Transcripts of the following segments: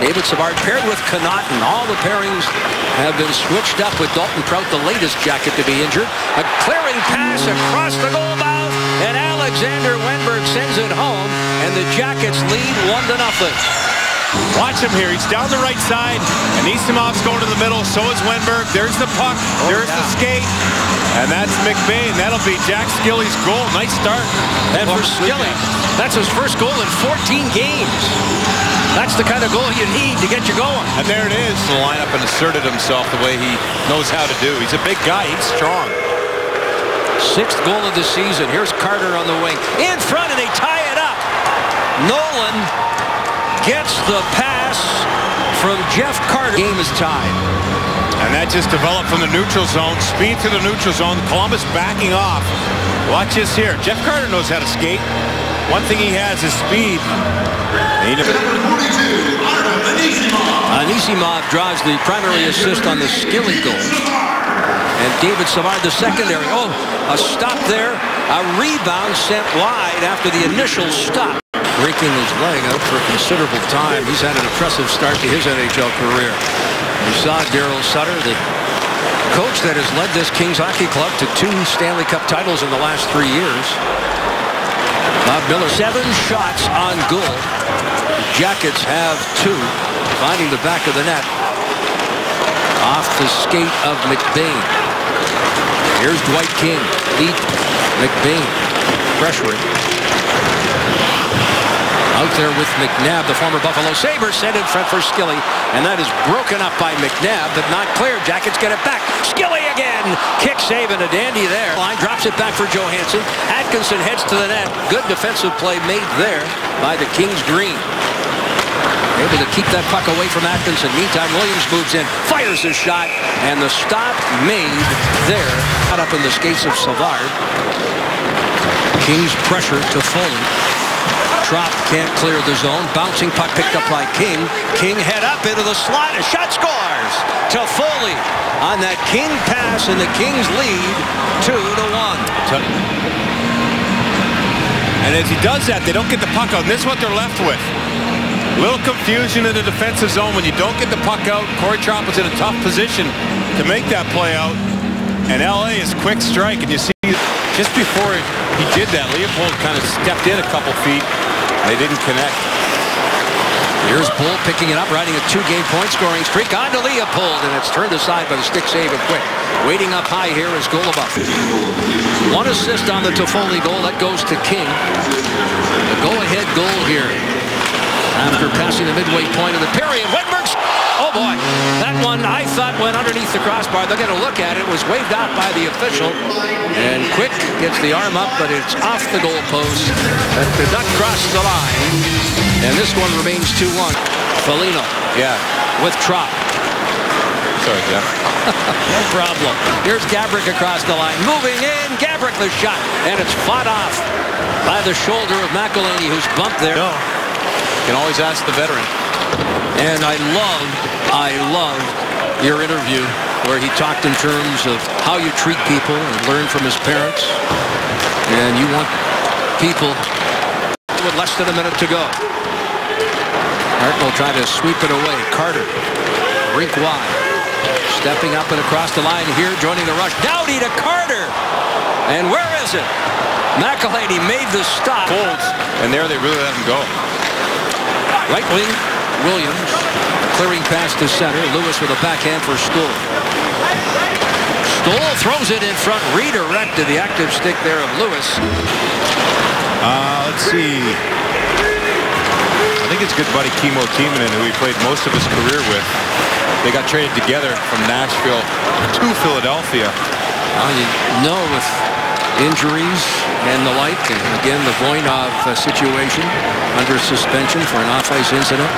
David Savard paired with Connaughton. All the pairings have been switched up with Dalton Prout, the latest Jacket to be injured. A clearing pass across the goal mouth, and Alexander Wenberg sends it home, and the Jackets lead 1-0. Watch him here. He's down the right side. Anisimov's going to the middle. So is Wenberg. There's the puck. There's the skate. And that's McBain. That'll be Jack Skilly's goal. Nice start. And for Skilly, that's his first goal in 14 games. That's the kind of goal you need to get you going. And there it is. The lineup and asserted himself the way he knows how to do. He's a big guy. He's strong. 6th goal of the season. Here's Carter on the wing. In front, and they tie it up. Nolan gets the pass from Jeff Carter. Game is tied. And that just developed from the neutral zone. Speed to the neutral zone. Columbus backing off. Watch this here. Jeff Carter knows how to skate. One thing he has is speed. Anisimov drives the primary assist on the Skilly goal. And David Savard, the secondary. Oh, a stop there. A rebound sent wide after the initial stop. Breaking his leg out for a considerable time. He's had an impressive start to his NHL career. You saw Daryl Sutter, the coach that has led this Kings hockey club to 2 Stanley Cup titles in the last 3 years. Bob Miller, 7 shots on goal. The Jackets have 2. Finding the back of the net. Off the skate of McBain. Here's Dwight King. Lead McBain. Pressuring. Out there with McNabb, the former Buffalo Sabres, sent in front for Skilly, and that is broken up by McNabb, but not clear. Jackets get it back. Skilly again. Kick save and a dandy there. Line drops it back for Johansson. Atkinson heads to the net. Good defensive play made there by the Kings green. Able to keep that puck away from Atkinson. Meantime, Williams moves in, fires his shot, and the stop made there. Out up in the skates of Savard. Kings pressure to Foley. Trop can't clear the zone. Bouncing puck picked up by King. King head up into the slot. A shot scores to Foley on that King pass, and the Kings lead 2-1. And as he does that, they don't get the puck out. And this is what they're left with. Little confusion in the defensive zone when you don't get the puck out. Corey Trop was in a tough position to make that play out. And LA is quick strike. And you see just before he did that, Leopold kind of stepped in a couple feet. They didn't connect. Here's Bull picking it up, riding a 2-game point scoring streak on to Leopold, and it's turned aside by the stick save of Quick. Waiting up high here is Golubov. 1 assist on the Toffoli goal. That goes to King. The go-ahead goal here. After passing the midway point of the period, Wenberg's. Oh boy, that one I thought went underneath the crossbar. They're going to look at it. It was waved out by the official. And Quick gets the arm up, but it's off the goalpost. The duck crosses the line. And this one remains 2-1. Foligno. Yeah. With Trop. Sorry, Jeff. No problem. Here's Gabrick across the line. Moving in. Gabrick the shot. And it's fought off by the shoulder of McElhaney, who's bumped there. No. You can always ask the veteran. And I love your interview where he talked in terms of how you treat people and learn from his parents. And you want people with less than a minute to go. Hartnell trying to sweep it away. Carter, rink wide. Stepping up and across the line here, joining the rush. Doughty to Carter. And where is it? McElhaney made the stop. Folds, and there they really let him go. Right wing, Williams. Clearing pass to center. Lewis with a backhand for Stoll. Stoll throws it in front. Redirected the active stick there of Lewis. Let's see. I think it's good buddy Kimmo Timonen, who he played most of his career with. They got traded together from Nashville to Philadelphia. Well, you know, with injuries and the like, and again the Voinov situation under suspension for an off-ice incident.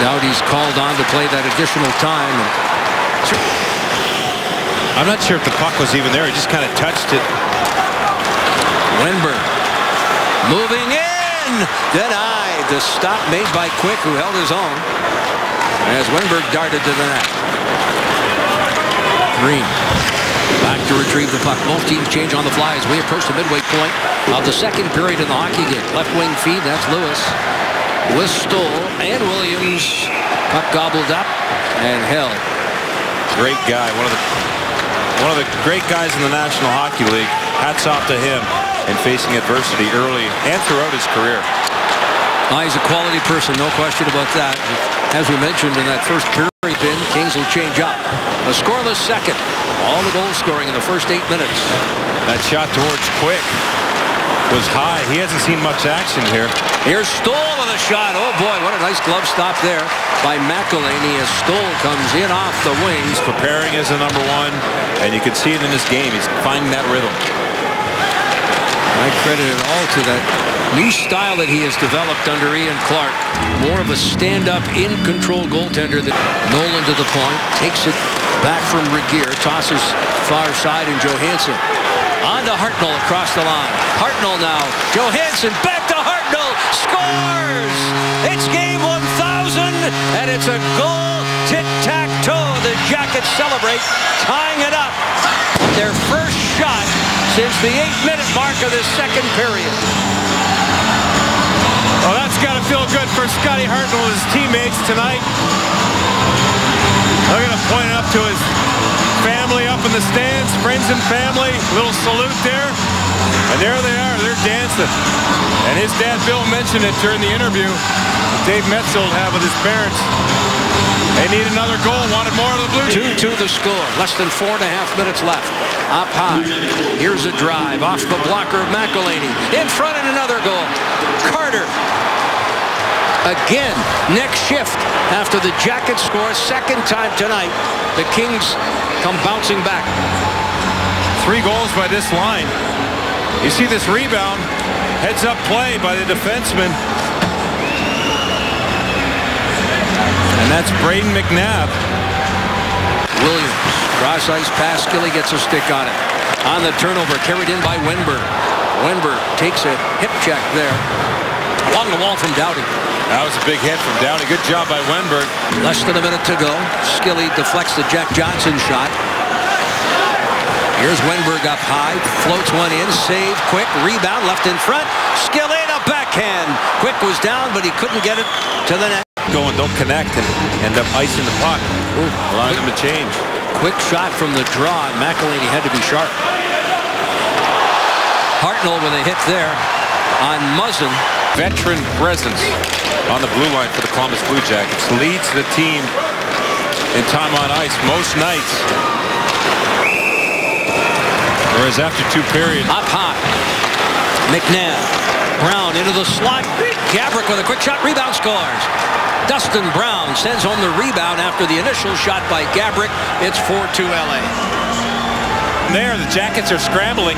Doughty's called on to play that additional time. I'm not sure if the puck was even there. He just kind of touched it. Wenberg moving in, denied. The stop made by Quick, who held his own as Wenberg darted to the net. Green back to retrieve the puck. Both teams change on the fly as we approach the midway point of the second period in the hockey game. Left wing feed, that's Lewis. with Stoll and Williams. Puck gobbled up and held. Great guy. One of the great guys in the National Hockey League. Hats off to him in facing adversity early and throughout his career. He's a quality person, no question about that. As we mentioned in that first period, Kings will change up. A scoreless second. All the goal scoring in the first 8 minutes. That shot towards Quick was high. He hasn't seen much action here. Here's Stoll with a shot. Oh boy, what a nice glove stop there by McElhinney as Stoll comes in off the wings. Preparing as a number one, and you can see it in this game. He's finding that rhythm. I credit it all to that new style that he has developed under Ian Clark. More of a stand-up, in-control goaltender. Nolan to the point, takes it back from Regeer, tosses far side, and Johansson on to Hartnell across the line. Hartnell now, Johansson back to Hartnell, scores! It's game 1,000, and it's a goal, tic-tac-toe. The Jackets celebrate, tying it up. Their first shot since the 8-minute mark of the second period. Well, that's got to feel good for Scotty Hartnell and his teammates tonight. They're going to point it up to his family up in the stands, friends and family. Little salute there. And there they are. They're dancing. And his dad, Bill, mentioned it during the interview Dave Metzold had with his parents. They need another goal. Wanted more of the Blues. 2-2 the score. Less than 4.5 minutes left. Up high. Here's a drive off the blocker of McElhinney. In front and another goal. Carter. Again, next shift after the Jackets score. Second time tonight. The Kings come bouncing back. 3 goals by this line. You see this rebound. Heads up play by the defenseman. And that's Braden McNabb. Williams, cross ice pass, Skilly gets a stick on it. On the turnover, carried in by Wenberg. Wenberg takes a hip check there. Along the wall from Doughty. That was a big hit from Doughty. Good job by Wenberg. Less than a minute to go. Skilly deflects the Jack Johnson shot. Here's Wenberg up high, floats one in, save, Quick, rebound, left in front. Skilly, a backhand. Quick was down, but he couldn't get it to the net. Don't connect and end up icing the puck. Allowing him to change. Quick shot from the draw, and McElhinney had to be sharp. Hartnell with a hit there on Muzzin. Veteran presence on the blue line for the Columbus Blue Jackets. Leads the team in time on ice most nights. Whereas after 2 periods. Up high. McNabb. Brown into the slot. Gabrick with a quick shot. Rebound, scores. Dustin Brown sends home the rebound after the initial shot by Gabrick. It's 4-2 LA. There, the Jackets are scrambling.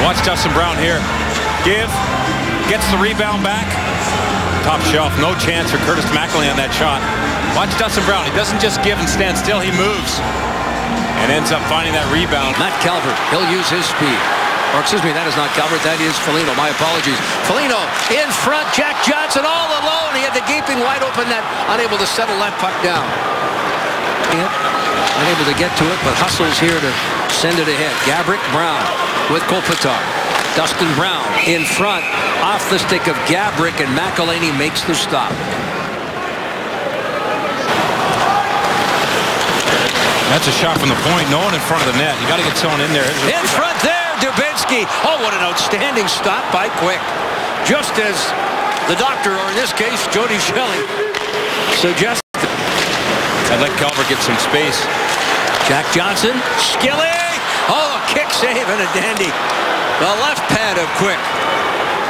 Watch Dustin Brown here. Gets the rebound back. Top shelf, no chance for Curtis McElhinney on that shot. Watch Dustin Brown. He doesn't just give and stand still, he moves. And ends up finding that rebound. Matt Calvert, he'll use his speed. Or excuse me, that is not Calvert, that is Foligno. My apologies. Foligno in front, Jack Johnson all alone. He had the gaping wide open net, unable to settle that puck down. Unable to get to it, but hustles here to send it ahead. Gabrick, Brown with Kopitar. Dustin Brown in front, off the stick of Gabrick, and McElhinney makes the stop. That's a shot from the point. No one in front of the net. You got to get someone in there. In front there, Dubinsky. Oh, what an outstanding stop by Quick. Just as the doctor, or in this case, Jody Shelley, suggested. I'd let Calvert get some space. Jack Johnson, Skilly. Oh, a kick save and a dandy. The left pad of Quick.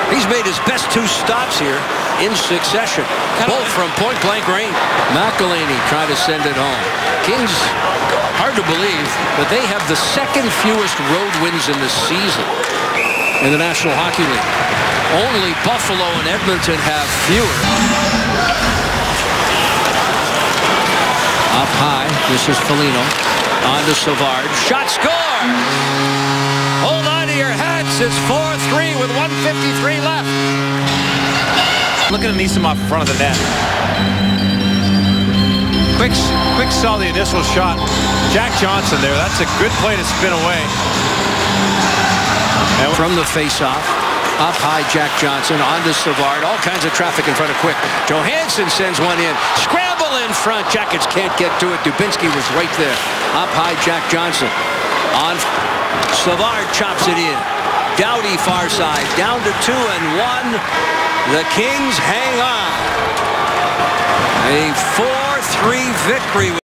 He's made his best 2 stops here in succession, both from point-blank range. McElhinney trying to send it home. Kings, hard to believe, but they have the second fewest road wins in the season in the National Hockey League. Only Buffalo and Edmonton have fewer. Up high, this is Foligno. On to Savard. Shot, score! Hold on to your hats. It's 4-3 with 1:53 left. Looking at Nisimov in front of the net. Quick saw the initial shot. Jack Johnson there. That's a good play to spin away. And from the face-off, Up high, Jack Johnson onto Savard. All kinds of traffic in front of Quick. Johansson sends one in. Scramble in front. Jackets can't get to it. Dubinsky was right there. Up high, Jack Johnson. On Savard chops it in. Doughty far side. Down to 2-1. The Kings hang on. A 4-3 victory.